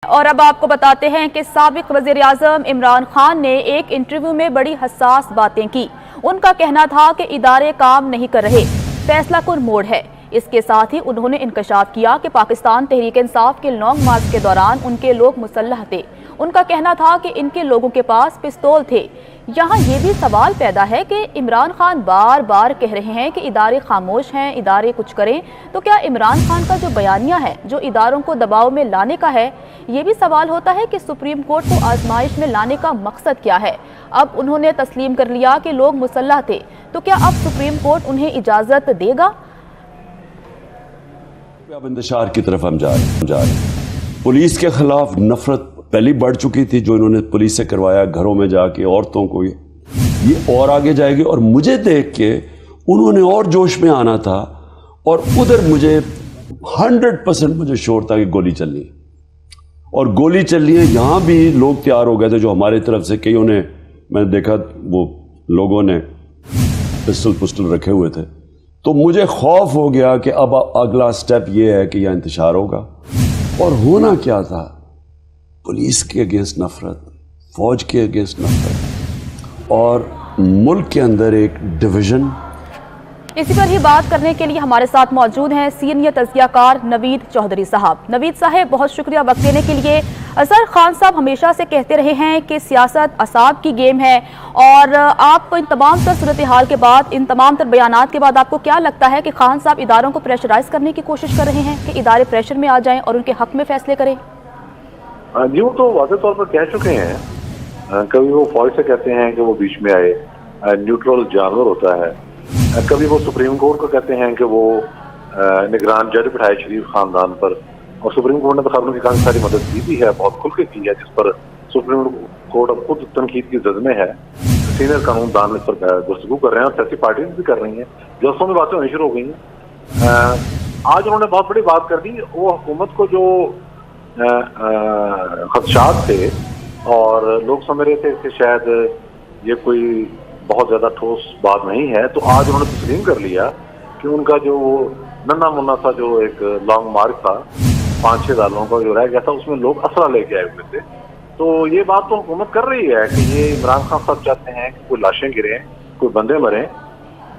اور اب आपको बताते हैं कि साबिक वज़ीर आज़म इमरान खान ने एक इंटरव्यू में बड़ी हसास बातें की। उनका कहना था कि इदारे काम नहीं कर रहे, फैसला कुन मोड़ है। इसके साथ ही उन्होंने इंकशाफ किया कि पाकिस्तान तहरीक इंसाफ के लॉन्ग मार्च के दौरान उनके लोग मुसल्लह थे। उनका कहना था कि इनके लोगों के पास पिस्तौल थे। यहाँ ये भी सवाल पैदा है कि इमरान खान बार बार कह रहे हैं कि इदारे खामोश हैं, इदारे कुछ करें, तो क्या इमरान खान का जो बयानिया है जो इदारों को दबाव में लाने का है, ये भी सवाल होता है कि सुप्रीम कोर्ट को आजमाइश में लाने का मकसद क्या है। अब उन्होंने तस्लीम कर लिया कि लोग मुसल्लह थे, तो क्या अब सुप्रीम कोर्ट उन्हें इजाजत देगा? अब इंतशार की तरफ हम जा रहे हैं। पुलिस के खिलाफ नफरत पहले बढ़ चुकी थी, जो इन्होंने पुलिस से करवाया घरों में जाके औरतों को, ये और आगे जाएगी। और मुझे देख के उन्होंने और जोश में आना था, और उधर मुझे 100% मुझे शोर था कि गोली चलनी, और गोली चलनी है। यहाँ भी लोग तैयार हो गए थे जो हमारी तरफ से, कईयों ने, मैंने देखा वो लोगों ने पिस्टल रखे हुए थे। तो मुझे खौफ हो गया कि अब अगला स्टेप ये है कि यह इंतशार होगा। और होना क्या था, पुलिस के अगेंस्ट नफरत, फौज के अगेंस्ट नफरत, और मुल्क के अंदर एक डिवीजन। इसी पर ही बात करने के लिए हमारे साथ मौजूद हैं सीनियर तज़कियाकार नवीद चौधरी साहब। नवीद साहब, बहुत शुक्रिया वक्त देने के लिए। सर, खान साहब हमेशा से कहते रहे हैं कि सियासत असाब की गेम है, और आपको इन तमाम तर सूरत हाल के बाद, इन तमाम तर बयानात के बाद, आपको क्या लगता है कि खान साहब इदारों को प्रेशराइज करने की कोशिश कर रहे हैं कि इदारे प्रेशर में आ जाएं और उनके हक में फैसले करें? जी, वो तो वाज़ेह तौर पर कह चुके हैं। कभी वो फौज से कहते हैं कि वो बीच में आए, न्यूट्रल जानवर होता है। कभी वो सुप्रीम कोर्ट को कहते हैं कि वो निगरान जज बिठाए शरीफ खानदान पर, और सुप्रीम कोर्ट ने तो खबरों की काफी सारी मदद की भी है, बहुत खुल के की है, जिस पर सुप्रीम कोर्ट अब खुद तनकीद की जद में है। सीनियर कानूनदान इस पर गुफ्तगू कर रहे हैं और सियासी पार्टियां भी कर रही हैं, जलसों में बातें होनी शुरू हो गई हैं। आज उन्होंने बहुत बड़ी बात कर दी। वो हुकूमत को जो खदशात थे, और लोग समझ रहे थे कि शायद ये कोई बहुत ज्यादा ठोस बात नहीं है, तो आज उन्होंने तस्लीम कर लिया कि उनका जो नन्ना मुन्ना सा जो एक लॉन्ग मार्च था 5-6 दालों का जो रह गया था, उसमें लोग असला लेके आए हुए थे। तो ये बात तो हुकूमत कर रही है कि ये इमरान खान साहब चाहते हैं कि कोई लाशें गिरें, कोई बंदे मरें,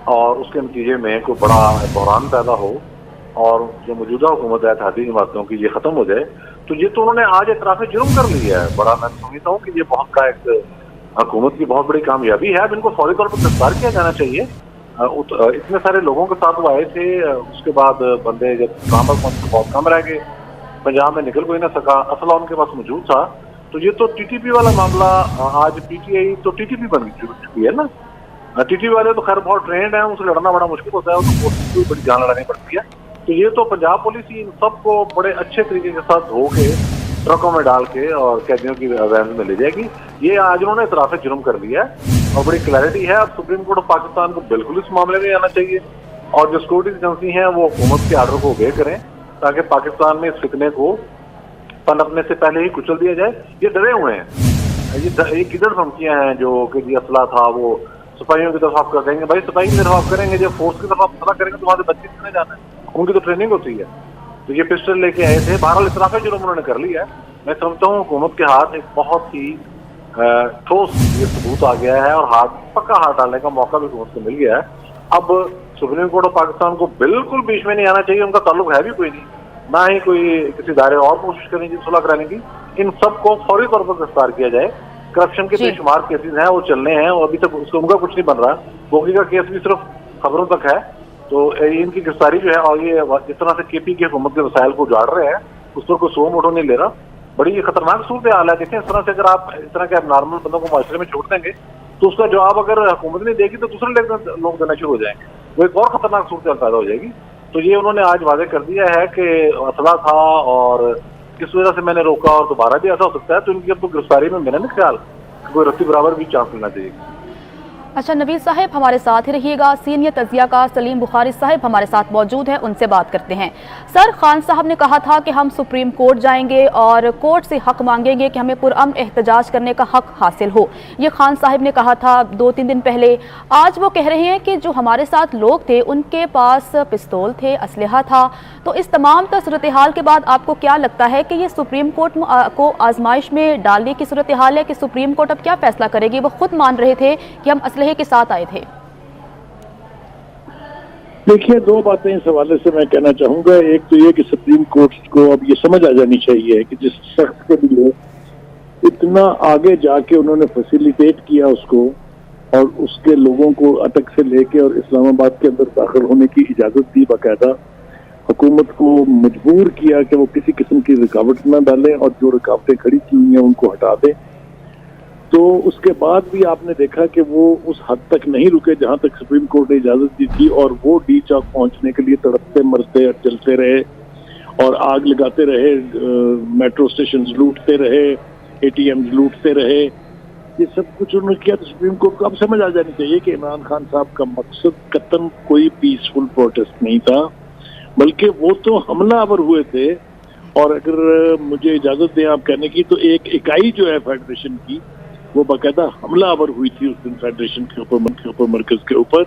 और उसके नतीजे में कोई बड़ा बहरान पैदा हो, और जो मौजूदा हुकूमत है इत्तेहादी जमातों की, ये खत्म हो जाए। तो ये तो उन्होंने आज इतराफ़ जुर्म कर लिया है। बड़ा मैं समझता हूँ कि ये बहुत का एक हुकूमत की बहुत बड़ी कामयाबी है। अब इनको फौरी तौर पर गिरफ्तार किया जाना चाहिए। इतने सारे लोगों के साथ वो आए थे, उसके बाद बंदे जब काम पर पहुंचे बहुत कम रह गए, पंजाब में निकल कोई ना सका, असला उनके पास मौजूद था। तो ये तो टीटीपी वाला मामला, आज पीटीआई तो टीटीपी बन चुकी है ना। टीटीपी वाले तो खैर बहुत ट्रेंड है, उनसे लड़ना बड़ा मुश्किल होता है, उनको कोई बड़ी जान लड़ानी पड़ती है। तो ये तो पंजाब पुलिस ही इन सबको बड़े अच्छे तरीके के साथ धो के ट्रकों में डाल के और कैदियों की वैन में ले जाएगी। ये आज उन्होंने इतराफ़ जुर्म कर दिया है, और बड़ी क्लैरिटी है। अब सुप्रीम कोर्ट ऑफ पाकिस्तान को बिल्कुल इस मामले में आना चाहिए, और जो सिक्योरिटी एजेंसी हैं वो हुकूमत के आर्डर को ओबे करें, ताकि पाकिस्तान में इस फितने को पनपने से पहले ही कुचल दिया जाए। ये डरे हुए हैं, ये किधर धमकियां हैं जो कि जी असला था, वो सिपाहियों की तरफ आप कर देंगे। भाई सिपाही की तरफ आप करेंगे, जब फोर्स की तरफ आप असला करेंगे तो वहां से बच्चे कितने जाना है, उनकी तो ट्रेनिंग होती है। तो ये पिस्टल लेके आए थे, बहरहाल इतराफ़ जुर्म उन्होंने कर लिया है। मैं समझता हूँ हुकूमत के हाथ एक बहुत ही ठोस ये सबूत आ गया है, और पक्का हाथ डालने का मौका भी हुकूमत को मिल गया है। अब सुप्रीम कोर्ट ऑफ पाकिस्तान को बिल्कुल बीच में नहीं आना चाहिए, उनका ताल्लुक है भी कोई नहीं, ना ही कोई किसी दायरे और कोशिश करनी चाहिए सुलह कराने की। इन सबको फौरी तौर पर गिरफ्तार किया जाए। करप्शन के बेशुमार केसेस हैं, वो चलने हैं, और अभी तक उनका कुछ नहीं बन रहा। बोगी का केस भी सिर्फ खबरों तक है। तो इनकी गिरफ्तारी जो है, और ये जिस तरह से केपी की हुकूमत के वसाइल को उजाड़ रहे हैं, उस पर कोई सो मोटो नहीं ले रहा। बड़ी खतरनाक सूरत हाल है। देखें, इस तरह से अगर आप इस तरह के नॉर्मल बंदों को माशरे में छोड़ देंगे, तो उसका जवाब अगर हुकूमत नहीं देगी तो दूसरे लोग देना शुरू हो जाएंगे, वो एक और खतरनाक सूरत हाल पैदा हो जाएगी। तो ये उन्होंने आज वादे कर दिया है कि असला था, और किस वजह से मैंने रोका, और दोबारा भी ऐसा हो सकता है। तो इनकी अब तो गिरफ्तारी में मेरा नहीं ख्याल कोई रत्ती बराबर भी चांस लेना चाहिए। अच्छा नवीद साहब हमारे साथ ही रहिएगा। सीनियर तजिया का सलीम बुखारी साहब हमारे साथ मौजूद हैं, उनसे बात करते हैं। सर, खान साहब ने कहा था कि हम सुप्रीम कोर्ट जाएंगे और कोर्ट से हक मांगेंगे कि हमें पुरअमन एहतजाज करने का हक हासिल हो। ये खान साहब ने कहा था 2-3 दिन पहले। आज वो कह रहे हैं कि जो हमारे साथ लोग थे उनके पास पिस्तौल थे, असलहा था। तो इस तमाम सूरत हाल के बाद आपको क्या लगता है कि ये सुप्रीम कोर्ट को आजमाइश में डालने की सूरत हाल है कि सुप्रीम कोर्ट अब क्या फैसला करेगी? वो खुद मान रहे थे कि हम असलहे के साथ आए थे। देखिए, दो बातें इस हवाले से मैं कहना चाहूंगा। एक तो ये कि सुप्रीम कोर्ट को अब ये समझ आ जानी चाहिए कि जिस शख्स के लिए इतना आगे जाके उन्होंने फैसिलिटेट किया उसको और उसके लोगों को अटक से लेके और इस्लामाबाद के अंदर दाखिल होने की इजाजत दी, बाकायदा हुकूमत को मजबूर किया कि वो किसी किस्म की रुकावट न डालें और जो रुकावटें खड़ी की हुई हैं उनको हटा दें, तो उसके बाद भी आपने देखा कि वो उस हद तक नहीं रुके जहां तक सुप्रीम कोर्ट ने इजाजत दी थी, और वो डी चौक पहुंचने के लिए तड़पते मरते और चलते रहे और आग लगाते रहे, मेट्रो स्टेशन लूटते रहे, एटीएम लूटते रहे। ये सब कुछ उन्होंने किया। तो सुप्रीम कोर्ट को अब समझ आ जानी चाहिए कि इमरान खान साहब का मकसद कतन कोई पीसफुल प्रोटेस्ट नहीं था, बल्कि वो तो हमलावर हुए थे। और अगर मुझे इजाजत दें आप कहने की, तो एक इकाई जो है फेडरेशन की वो बाकायदा हमलावर हुई थी उस दिन फेडरेशन के ऊपर मरकज के ऊपर,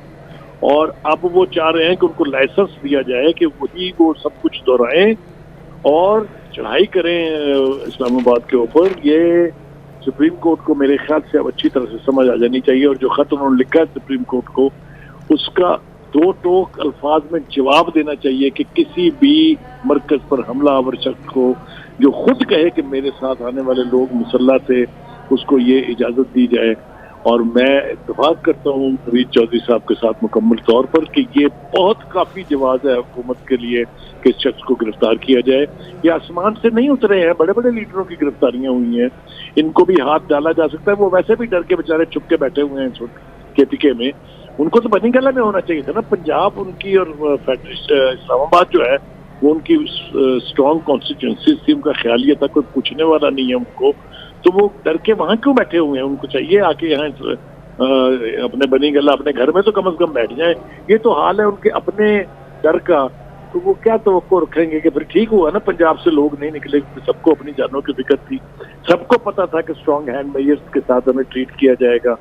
और अब वो चाह रहे हैं कि उनको लाइसेंस दिया जाए कि वही वो सब कुछ दोहराएं और चढ़ाई करें इस्लामाबाद के ऊपर। ये सुप्रीम कोर्ट को मेरे ख्याल से अब अच्छी तरह से समझ आ जानी चाहिए, और जो खत उन्होंने लिखा है सुप्रीम कोर्ट को, उसका दो टोक अल्फाज में जवाब देना चाहिए कि किसी भी मरकज पर हमलावर शख्स को जो खुद कहे कि मेरे साथ आने वाले लोग मुसल्ला से, उसको ये इजाजत दी जाए। और मैं इत्तेफाक करता हूँ नवीद चौधरी साहब के साथ मुकम्मल तौर पर कि ये बहुत काफी जवाब है हुकूमत के लिए कि इस शख्स को गिरफ्तार किया जाए। ये आसमान से नहीं उतरे हैं, बड़े बड़े लीडरों की गिरफ्तारियां हुई हैं, इनको भी हाथ डाला जा सकता है। वो वैसे भी डर के बेचारे छुप के बैठे हुए हैं केपीके में, उनको तो बनी गला में होना चाहिए था ना। पंजाब उनकी और इस्लामाबाद जो है वो उनकी स्ट्रॉन्ग कॉन्स्टिट्यूंसी थी, उनका ख्याल ये था कोई पूछने वाला नहीं है उनको, तो वो डर के वहां क्यों बैठे हुए हैं? उनको चाहिए आके यहाँ अपने बनी गला अपने घर में तो कम से कम बैठ जाए। ये तो हाल है उनके अपने डर का, तो वो क्या तवक्को रखेंगे कि फिर ठीक हुआ ना पंजाब से लोग नहीं निकले, सबको अपनी जानों की फिक्र थी, सबको पता था कि स्ट्रॉन्ग हैंड मेजर्स के साथ हमें ट्रीट किया जाएगा।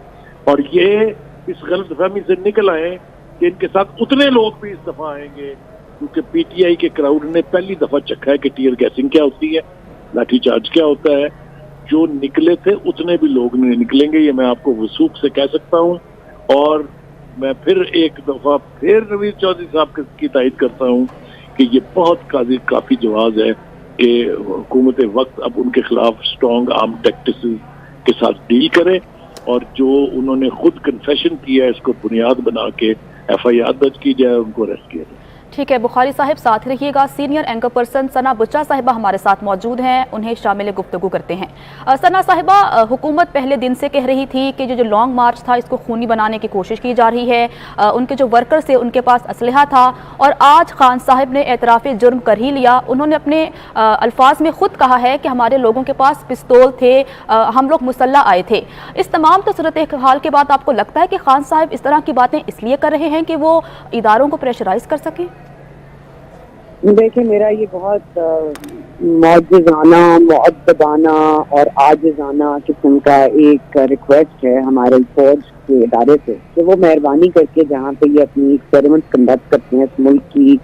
और ये इस गलतफहमी से निकल आए कि इनके साथ उतने लोग भी इस दफा आएंगे, क्योंकि पीटीआई के क्राउड ने पहली दफा चखा है कि टीयर गैसिंग क्या होती है, लाठीचार्ज क्या होता है। जो निकले थे उतने भी लोग नहीं निकलेंगे, ये मैं आपको वसूख से कह सकता हूँ। और मैं फिर एक दफा फिर नवीद चौधरी साहब की तायद करता हूँ कि ये बहुत काफी जवाब है कि हुकूमत वक्त अब उनके खिलाफ स्ट्रॉन्ग आर्म टैक्टिक्स के साथ डील करे, और जो उन्होंने खुद कन्फेशन किया है इसको बुनियाद बना के FIR दर्ज की जाए, उनको अरेस्ट किया जाए। ठीक है बुखारी साहब, साथ रहिएगा। सीनियर एंकर पर्सन सना बुच्चा साहिबा हमारे साथ मौजूद हैं, उन्हें शामिल गुफ्तगू करते हैं। सना साहिबा, हुकूमत पहले दिन से कह रही थी कि जो लॉन्ग मार्च था इसको खूनी बनाने की कोशिश की जा रही है। उनके जो वर्कर्स थे उनके पास असलहा था, और आज खान साहब ने एतराफ़ जुर्म कर ही लिया। उन्होंने अपने अल्फाज में खुद कहा है कि हमारे लोगों के पास पिस्तौल थे, हम लोग मुसल्ला आए थे। इस तमाम सूरत हाल के बाद आपको लगता है कि खान साहब इस तरह की बातें इसलिए कर रहे हैं कि वो इदारों को प्रेशराइज कर सकें? देखिए, मेरा ये बहुत मौजज़ाना, मुअद्दबाना और आजिज़ाना किस्म का एक रिक्वेस्ट है हमारे फौज के इदारे से कि वो मेहरबानी करके जहाँ पे ये अपनी एक्सपेरिमेंट कंडक्ट करते हैं इस मुल्क की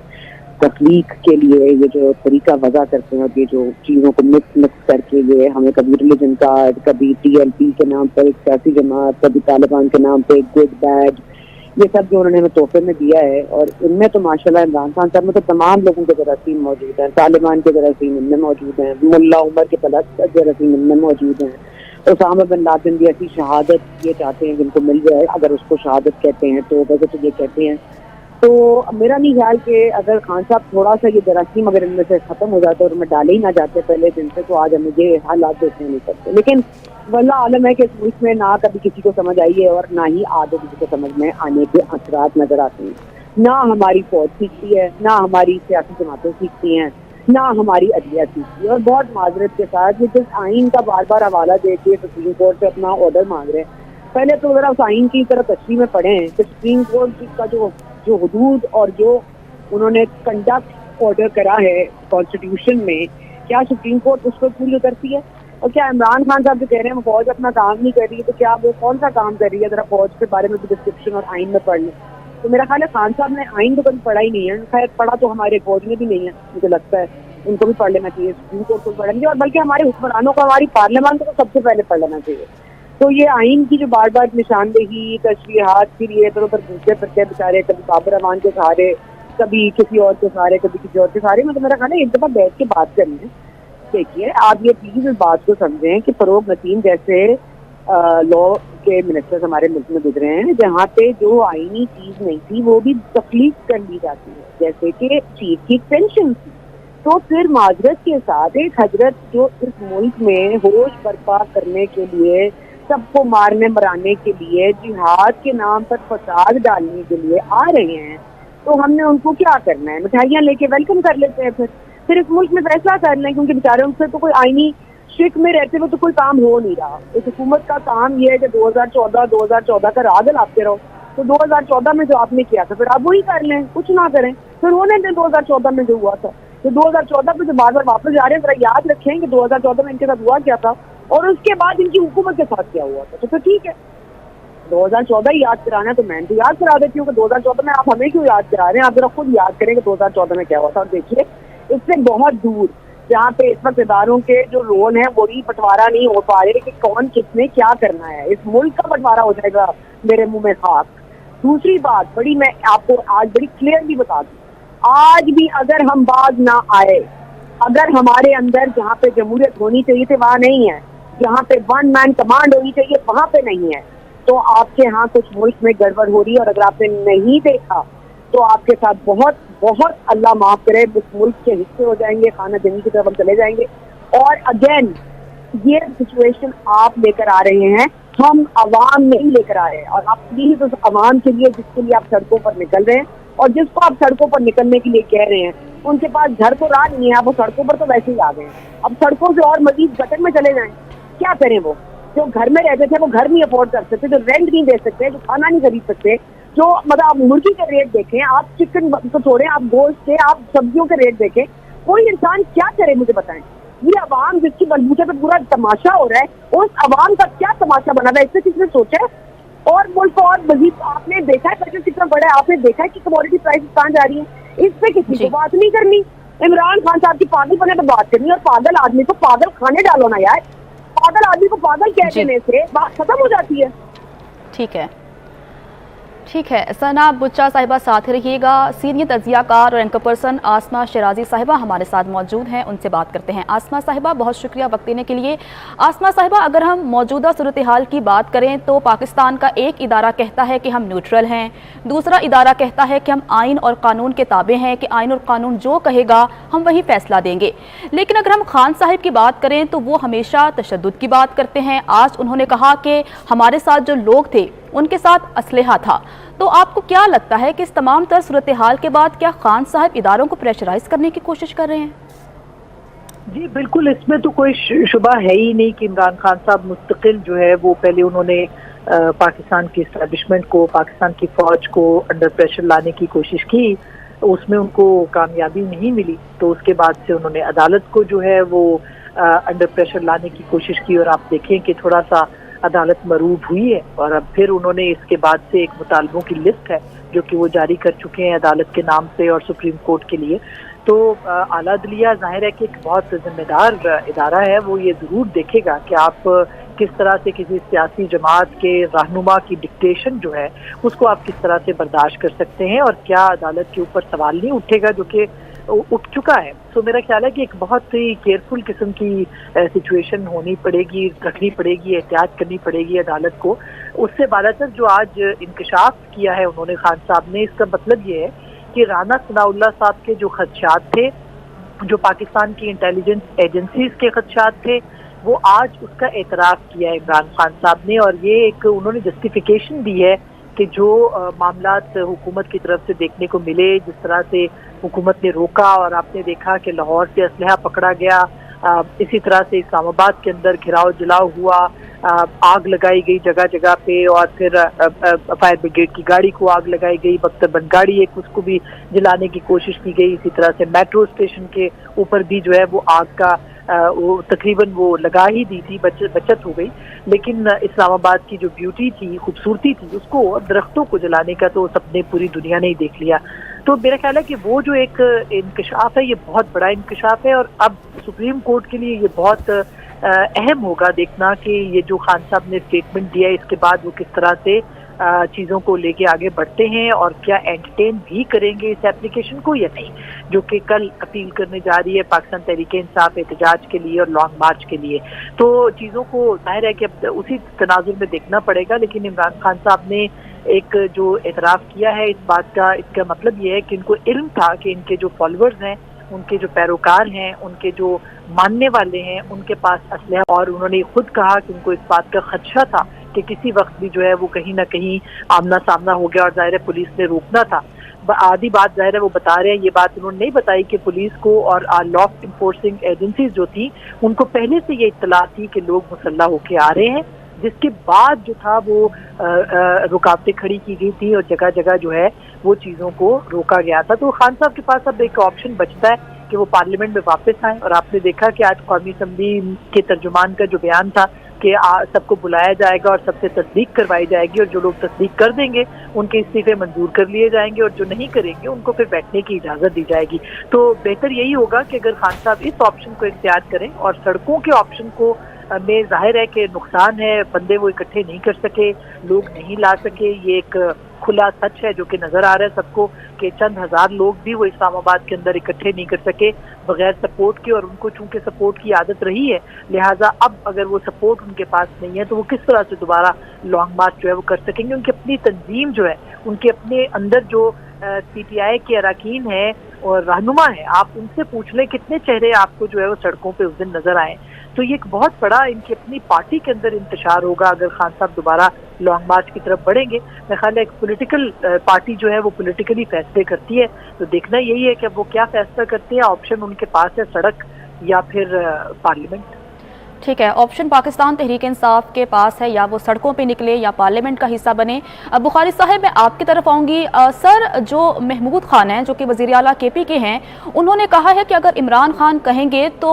तख्लीक के लिए, ये जो तरीका वज़ा करते हैं और ये जो चीज़ों को मिक्स करके ये हमें कभी रिलीजन कार्ड, कभी TLP के नाम पर एक सियासी जमात, कभी तालिबान के नाम पर गुड बैड, ये सब जो उन्होंने हमें तोहफे में दिया है। और इनमें तो माशाल्लाह इमरान खान साहब में तो तमाम लोगों के जरासीम मौजूद हैं, तालिबान के जरासीम इनमें मौजूद हैं, मुल्ला उमर के प्लस जरासीम इनमें मौजूद हैं, उसामा बिन लादेन भी ऐसी शहादत ये चाहते हैं जिनको मिल जाए, अगर उसको शहादत कहते हैं तो वैसे तो ये कहते हैं। तो मेरा नहीं ख्याल कि अगर खान साहब थोड़ा सा ये जरासीम अगर इनमें से खत्म हो जाते और उनमें डाले ही ना जाते पहले दिन से, तो आज हमें ये हालात देखने नहीं सकते। लेकिन वल्लाह आलम है कि इस मुल्क में ना कभी किसी को समझ आई है और ना ही आगे किसी को समझ में आने के असरात नजर आते हैं। ना हमारी फौज सीखती है, ना हमारी सियासी जमातें सीखती हैं, ना हमारी अदलिया सीखती है। और बहुत माजरत के साथ ये जिस आइन का बार बार हवाला दे के सुप्रीम कोर्ट से अपना ऑर्डर मांग रहे हैं, पहले तो जरा उस आइन की तरफ तशरीह में पढ़े हैं कि सुप्रीम कोर्ट का जो हुदूद और जो उन्होंने कंडक्ट ऑर्डर करा है कॉन्स्टिट्यूशन में, क्या सुप्रीम कोर्ट उस पर पूरी उतरती है? और क्या इमरान खान साहब जो कह रहे हैं वो फौज अपना काम नहीं कर रही है, तो क्या वो कौन सा काम कर रही है? जरा फौज के बारे में भी डिस्क्रिप्शन और आइन में पढ़ लें। तो मेरा ख्याल है खान साहब ने आइन तो कभी पढ़ा ही नहीं है, खैर पढ़ा तो हमारे फौज में भी नहीं है, मुझे लगता है उनको भी पढ़ लेना चाहिए, सुप्रीम कोर्ट को पढ़ेंगे, और बल्कि हमारे हुक्मरानों को, हमारी पार्लियामेंट को सबसे पहले पढ़ लेना चाहिए। तो ये आइन की जो बार बार निशानदेही, तशरीहात के लिए इधर उधर घूमते फिरते बेचारे, कभी बाबर अमान के सहारे, कभी किसी और के सहारे, कभी किसी और के सहारे, मतलब मेरा ख्याल है एक दफा बैठ के बात करनी है। देखिए आप ये प्लीज इस बात को समझें कि फरोग नसीम जैसे लॉ के मिनिस्टर्स हमारे मुल्क में गुजरे हैं जहाँ पे जो आईनी चीज नहीं थी वो भी तकलीफ कर ली जाती है, जैसे कि चीफ की पेंशन थी। तो फिर माजरत के साथ एक हजरत जो इस मुल्क में होश बर्पा करने के लिए, सबको मारने मराने के लिए, जिहाद के नाम पर फसाद डालने के लिए आ रहे हैं, तो हमने उनको क्या करना है? मिठाइयाँ लेके वेलकम कर लेते हैं, फिर इस मुल्क में फैसला कर लें, क्योंकि बेचारे उनसे तो कोई आईनी शिक में रहते हुए तो कोई काम हो नहीं रहा। इस हुकूमत का काम ये है कि 2014 का राह दिलाते रहो। तो 2014 में जो आपने किया था फिर आप वही कर लें, कुछ ना करें, फिर होने दें 2014 में जो हुआ था। तो 2014 पे जो बार बार वापस जा रहे हैं, जरा याद रखें कि 2014 में इनके साथ हुआ क्या था और उसके बाद इनकी हुकूमत के साथ क्या हुआ था। तो ठीक है, 2014 ही याद कराना है तो मैं तो याद करा देती हूँ कि 2014 में आप हमें क्यों याद करा रहे हैं? आप जरा खुद याद करें कि 2014 में क्या हुआ था। और देखिए इससे बहुत दूर जहाँ पे इस वक्त इदारों के जो रोल है वही बंटवारा नहीं हो पा रहे कि कौन किसने क्या करना है, इस मुल्क का बंटवारा हो जाएगा मेरे मुंह में खाक। दूसरी बात बड़ी, मैं आपको आज बड़ी क्लियरली बता दूं, आज भी अगर हम बाज ना आए, अगर हमारे अंदर जहाँ पे जमहूरियत होनी चाहिए थी वहाँ नहीं है, जहाँ पे वन मैन कमांड होनी चाहिए वहाँ पे नहीं है, तो आपके यहाँ कुछ मुल्क में गड़बड़ हो रही है। और अगर आपने नहीं देखा तो आपके साथ बहुत बहुत अल्लाह माफ करे उस मुल्क के हिस्से हो जाएंगे, खाना जमीन की तरफ हम चले जाएंगे। और अगेन ये सिचुएशन आप लेकर आ रहे हैं, हम अवाम नहीं लेकर आ रहे हैं। और आप प्लीज उस अवाम के लिए जिसके लिए आप सड़कों पर निकल रहे हैं और जिसको आप सड़कों पर निकलने के लिए कह रहे हैं, उनके पास घर तो राह नहीं है, आप वो सड़कों पर तो वैसे ही आ गए हैं। अब सड़कों से और मजीद गटर में चले जाएं, क्या करें? वो जो घर में रहते थे वो घर नहीं अफोर्ड कर सकते, जो रेंट नहीं दे सकते, जो खाना नहीं खरीद सकते, जो मतलब आप मुर्गी के रेट देखें, आप चिकन को छोड़ें, आप गोश्त के, आप सब्जियों के रेट देखें, कोई इंसान क्या करे मुझे बताएं? ये अवाम जिसकी बलबूते पे पूरा तमाशा हो रहा है, उस अवाम का क्या तमाशा बना था, इससे किसने सोचा है? और मुल्क और मजीद आपने देखा है खर्चा कितना बड़ा है, आपने देखा है कि कमोडिटी प्राइसेस कहाँ जा रही है, इस पे किसी को बात नहीं करनी। इमरान खान साहब की पागल बने पर बात करनी, और पागल आदमी को पागल खाने डालो ना यार, पागल आदमी को पागल कह देने से बात खत्म हो जाती है। ठीक है सना बुच्चा साहिबा साथ रहिएगा। सीनियर तजियाकार और एंकर पर्सन आसमा शिराजी साहिबा हमारे साथ मौजूद हैं, उनसे बात करते हैं। आसमा साहिबा बहुत शुक्रिया वक्त देने के लिए। आसमा साहिबा, अगर हम मौजूदा सूरत हाल की बात करें तो पाकिस्तान का एक इदारा कहता है कि हम न्यूट्रल हैं, दूसरा इदारा कहता है कि हम आइन और कानून के ताबे हैं, कि आइन और कानून जो कहेगा हम वही फैसला देंगे। लेकिन अगर हम खान साहिब की बात करें तो वो हमेशा तशद्दुद की बात करते हैं। आज उन्होंने कहा कि हमारे साथ जो लोग थे उनके साथ असलहा था। तो आपको क्या लगता है कि इस तमाम तर सूरत हाल के बाद क्या खान साहब इदारों को प्रेशराइज करने की कोशिश कर रहे हैं? जी बिल्कुल, इसमें तो कोई शुबा है ही नहीं कि इमरान खान साहब मुस्तकिल जो है वो पहले उन्होंने पाकिस्तान की एस्टैब्लिशमेंट को, पाकिस्तान की फौज को अंडर प्रेशर लाने की कोशिश की, उसमें उनको कामयाबी नहीं मिली। तो उसके बाद से उन्होंने अदालत को जो है वो अंडर प्रेशर लाने की कोशिश की, और आप देखें कि थोड़ा सा अदालत मरूब हुई है। और अब फिर उन्होंने इसके बाद से एक मुतालबों की लिस्ट है जो कि वो जारी कर चुके हैं अदालत के नाम से और सुप्रीम कोर्ट के लिए। तो आला अदलिया जाहिर है कि एक बहुत जिम्मेदार इदारा है, वो ये ज़रूर देखेगा कि आप किस तरह से किसी सियासी जमात के रहनुमा की डिक्टेशन जो है उसको आप किस तरह से बर्दाश्त कर सकते हैं, और क्या अदालत के ऊपर सवाल नहीं उठेगा जो कि उठ चुका है। तो मेरा ख्याल है कि एक बहुत ही केयरफुल किस्म की सिचुएशन होनी पड़ेगी, रखनी पड़ेगी, एहतियात करनी पड़ेगी अदालत को। उससे बालातर जो आज इंकशाफ किया है उन्होंने खान साहब ने, इसका मतलब ये है कि राना सनाउल्लाह साहब के जो खदशात थे, जो पाकिस्तान की इंटेलिजेंस एजेंसीज के खदशात थे, वो आज उसका एतराफ़ किया है इमरान खान साहब ने। और ये एक उन्होंने जस्टिफिकेशन दी है कि जो मामलात हुकूमत की तरफ से देखने को मिले, जिस तरह से हुकूमत ने रोका और आपने देखा कि लाहौर से असलहा पकड़ा गया, इसी तरह से इस्लामाबाद के अंदर घिराव जलाव हुआ, आग लगाई गई जगह जगह पे, और फिर फायर ब्रिगेड की गाड़ी को आग लगाई गई, बख्तरबंद गाड़ी एक उसको भी जलाने की कोशिश की गई। इसी तरह से मेट्रो स्टेशन के ऊपर भी जो है वो आग का वो तकरीबन वो लगा ही दी थी, बचत हो गई। लेकिन इस्लामाबाद की जो ब्यूटी थी, खूबसूरती थी, उसको दरख्तों को जलाने का तो सबने, पूरी दुनिया ने ही देख लिया। तो मेरा ख्याल है कि वो जो एक इंकशाफ है, ये बहुत बड़ा इंकशाफ है, और अब सुप्रीम कोर्ट के लिए ये बहुत अहम होगा देखना कि ये जो खान साहब ने स्टेटमेंट दिया है, इसके बाद वो किस तरह से चीज़ों को लेके आगे बढ़ते हैं, और क्या एंटरटेन भी करेंगे इस एप्लीकेशन को या नहीं, जो कि कल अपील करने जा रही है पाकिस्तान तहरीक इंसाफ एहतजाज के लिए और लॉन्ग मार्च के लिए। तो चीज़ों को जाहिर है कि अब उसी तनाजुर में देखना पड़ेगा। लेकिन इमरान खान साहब ने एक जो एतराफ़ किया है इस बात का, इसका मतलब ये है कि इनको इल्म था कि इनके जो फॉलोअर्स हैं, उनके जो पैरोकार हैं, उनके जो मानने वाले हैं, उनके पास असलहा, और उन्होंने खुद कहा कि उनको इस बात का खदशा था कि किसी वक्त भी जो है वो कहीं ना कहीं आमना सामना हो गया, और जाहिर है पुलिस ने रोकना था। आधी बात जाहिर है वो बता रहे हैं, ये बात उन्होंने नहीं बताई कि पुलिस को और लॉ इन्फोर्सिंग एजेंसीज जो थी उनको पहले से ये इत्तला थी कि लोग मुसल्ला होके आ रहे हैं, जिसके बाद जो था वो रुकावटें खड़ी की गई थी और जगह जगह जो है वो चीज़ों को रोका गया था। तो खान साहब के पास अब एक ऑप्शन बचता है कि वो पार्लियामेंट में वापस आए, और आपने देखा कि आज कौमी असम्बली के तर्जुमान का जो बयान था कि सबको बुलाया जाएगा और सबसे तस्दीक करवाई जाएगी, और जो लोग तस्दीक कर देंगे उनके इस्तीफे मंजूर कर लिए जाएंगे, और जो नहीं करेंगे उनको फिर बैठने की इजाज़त दी जाएगी। तो बेहतर यही होगा कि अगर खान साहब इस ऑप्शन को इख्तियार करें, और सड़कों के ऑप्शन को में जाहिर है कि नुकसान है, बंदे वो इकट्ठे नहीं कर सके, लोग नहीं ला सके, ये एक खुला सच है जो कि नज़र आ रहा है सबको कि चंद हज़ार लोग भी वो इस्लामाबाद के अंदर इकट्ठे नहीं कर सके बगैर सपोर्ट के, और उनको चूंकि सपोर्ट की आदत रही है, लिहाजा अब अगर वो सपोर्ट उनके पास नहीं है तो वो किस तरह से दोबारा लॉन्ग मार्च जो है वो कर सकेंगे। उनकी अपनी तंजीम जो है, उनके अपने अंदर जो PTI के अरकान हैं और रहनुमा है, आप उनसे पूछ लें कितने चेहरे आपको जो है वो सड़कों पे उस दिन नजर आए। तो ये एक बहुत बड़ा इनकी अपनी पार्टी के अंदर इंतशार होगा अगर खान साहब दोबारा लॉन्ग मार्च की तरफ बढ़ेंगे। मेरे ख्याल है एक पॉलिटिकल पार्टी जो है वो पॉलिटिकली फैसले करती है, तो देखना यही है कि अब वो क्या फैसला करते हैं। ऑप्शन उनके पास है सड़क या फिर पार्लियामेंट। ठीक है, ऑप्शन पाकिस्तान तहरीक इंसाफ के पास है, या वो सड़कों पे निकले या पार्लियामेंट का हिस्सा बने। बुखारी साहब, मैं आपकी तरफ आऊँगी। सर, जो महमूद खान हैं जो कि वज़ीर आला KP के हैं, उन्होंने कहा है कि अगर इमरान खान कहेंगे तो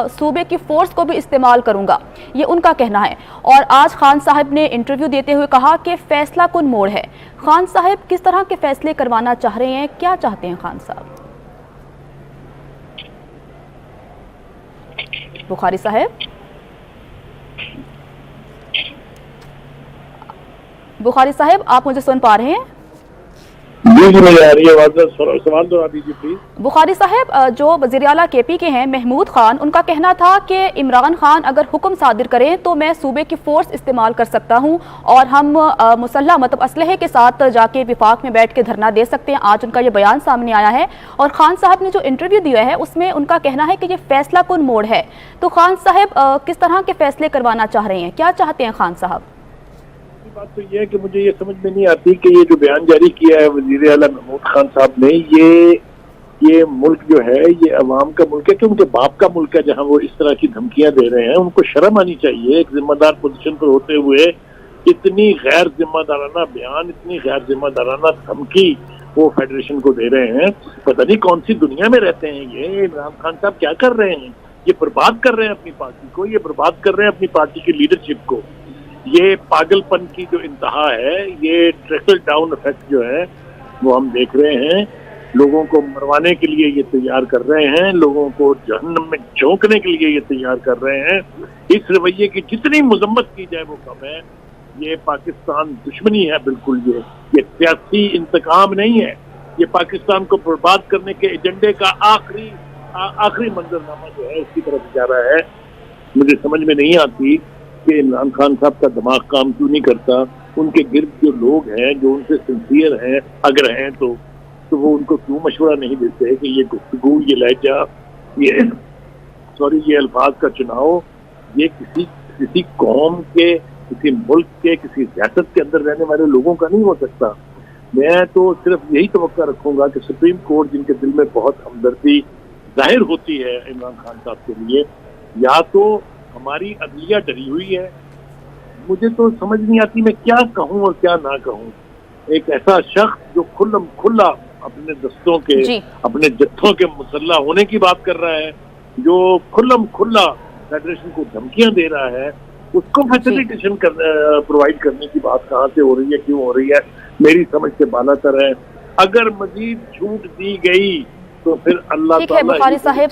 सूबे की फोर्स को भी इस्तेमाल करूँगा, ये उनका कहना है। और आज खान साहब ने इंटरव्यू देते हुए कहा कि फैसला कुन मोड़ है। खान साहब किस तरह के फैसले करवाना चाह रहे हैं, क्या चाहते हैं खान साहब? बुखारी साहब, बुखारी साहब, आप मुझे सुन पा रहे हैं? जी मुझे आ रही है आवाज़, सवाल दोहरा दीजिए प्लीज। बुखारी साहब, जो वज़ीर आला KP के हैं महमूद खान, उनका कहना था कि इमरान खान अगर हुक्म सादिर करें तो मैं सूबे की फोर्स इस्तेमाल कर सकता हूं, और हम मुसल्ला मतलब असलहे के साथ जाके विफाक में बैठ के धरना दे सकते हैं। आज उनका ये बयान सामने आया है, और खान साहब ने जो इंटरव्यू दिया है उसमें उनका कहना है कि ये फैसला कुन मोड़ है। तो खान साहब किस तरह के फैसले करवाना चाह रहे हैं, क्या चाहते हैं खान साहब? बात तो ये है कि मुझे ये समझ में नहीं आती कि ये जो बयान जारी किया है वजीर आला महमूद खान साहब ने, ये मुल्क जो है ये अवाम का मुल्क है कि उनके बाप का मुल्क है, जहां वो इस तरह की धमकियां दे रहे हैं। उनको शर्म आनी चाहिए एक जिम्मेदार पोजीशन पर होते हुए इतनी गैर जिम्मेदाराना बयान, इतनी गैर जिम्मेदाराना धमकी वो फेडरेशन को दे रहे हैं। पता नहीं कौन सी दुनिया में रहते हैं ये इमरान खान साहब, क्या कर रहे हैं? ये बर्बाद कर रहे हैं अपनी पार्टी को, ये बर्बाद कर रहे हैं अपनी पार्टी की लीडरशिप को। ये पागलपन की जो इंतहा है, ये ट्रिकल डाउन इफेक्ट जो है वो हम देख रहे हैं। लोगों को मरवाने के लिए ये तैयार कर रहे हैं, लोगों को जहन्नम में झोंकने के लिए ये तैयार कर रहे हैं। इस रवैये की जितनी मजम्मत की जाए वो कम है। ये पाकिस्तान दुश्मनी है बिल्कुल, ये सियासी इंतकाम नहीं है, ये पाकिस्तान को बर्बाद करने के एजेंडे का आखिरी मंजरनामा जो है उसकी तरफ जा रहा है। मुझे समझ में नहीं आती कि इमरान खान साहब का दिमाग काम क्यों नहीं करता। उनके गिर्द जो लोग हैं जो उनसे सिंसियर हैं अगर हैं तो वो उनको क्यों मशवरा नहीं देते कि ये गुफ्तगू, ये लहजा, ये अल्फाज का चुनाव ये किसी कौम के, किसी मुल्क के, किसी सियासत के अंदर रहने वाले लोगों का नहीं हो सकता। मैं तो सिर्फ यही तवक्का रखूंगा कि सुप्रीम कोर्ट, जिनके दिल में बहुत हमदर्दी जाहिर होती है इमरान खान साहब के लिए, یا تو ہماری عدلیہ ڈری ہوئی ہے. مجھے تو سمجھ نہیں آتی میں کیا کہوں اور کیا نہ کہوں. ایک ایسا شخص جو کھلم کھلا اپنے دستوں کے جی. اپنے جتھوں کے مسلح ہونے کی بات کر رہا ہے, جو کھلم کھلا فیڈریشن کو دھمکیاں دے رہا ہے, اس کو فیسیلیٹیشن پرووائڈ کرنے کی بات کہاں سے ہو رہی ہے, کیوں ہو رہی ہے, میری سمجھ سے بالا تر ہے. اگر مزید چھوٹ دی گئی تو پھر اللہ ٹھیک ہے تعالیٰ بخاری صاحب.